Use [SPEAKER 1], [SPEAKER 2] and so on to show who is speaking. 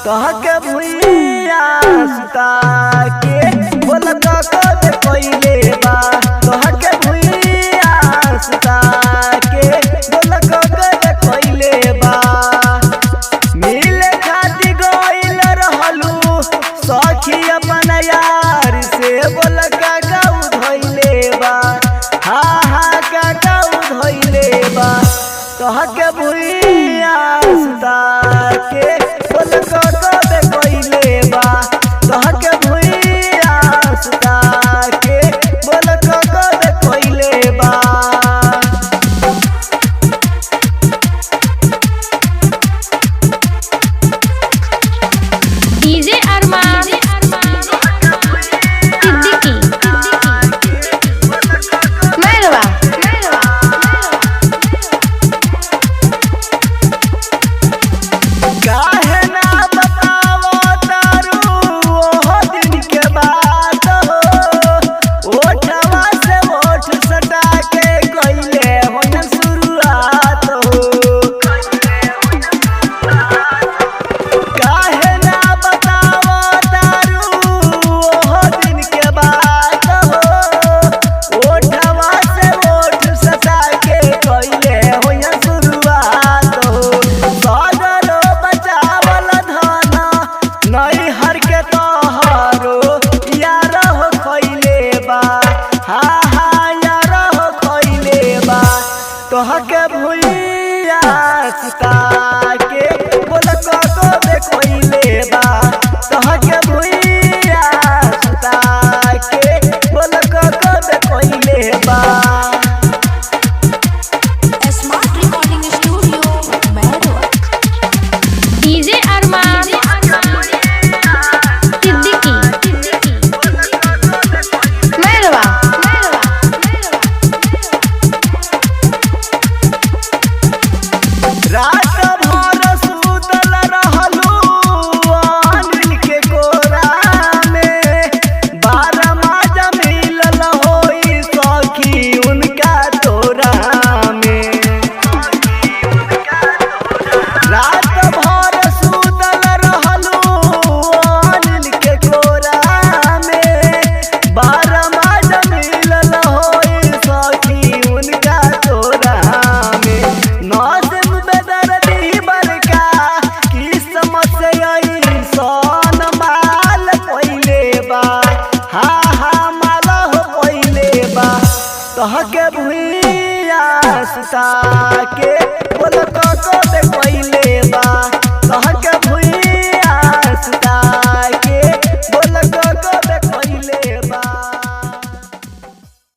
[SPEAKER 1] कह के भुइया सुता के बोल कब कोइले बा कह के भुइया सुता के बोल कब कोइले बा मिले खाती गइल रहलू सखी अपन यार से बोल काका धइले बा हा हा काका धइले बा कह के भुइया सुता के बोल कब कोइले बा कह के भुइया सुता के बोल कब कोइले बा।
[SPEAKER 2] डीजे अरमान सिद्दीकी मेहरवा
[SPEAKER 1] काहे ना बतावो तारू ओह दिन के बात हो ओठवा से ओठ सटा के कइले हो न शुरुआत हो काहे ना बतावो तारू ओह दिन के बात हो ओठवा से ओठ सटा के कइले हो न शुरुआत हो सगरो बचावल धन नई हर के तोहरो यार हो खइले बा हा हा यार हो खइले बा कह के भुइया सुता के बोल कब कोइले बा कह के भुइया सुता के बोल कब कोइले बा।
[SPEAKER 3] स्मार्ट रिकॉर्डिंग स्टूडियो मेहरवा।
[SPEAKER 2] डीजे अरमान सिद्दीकी मेहरवा
[SPEAKER 1] रात भर सुतल रहलू अनिल के कोरा में 12 माजा मिलल होई सखी उनका तोरा में रात भर सुतल रहलू अनिल के कोरा में 12 माजा मिलल होई सखी उनका तोरा में नौसिम बेदर्दी बड़का किस्मत से ऐसन माल कोइले बा हा हा माल हो कोइले बा कह के भुइया सुता के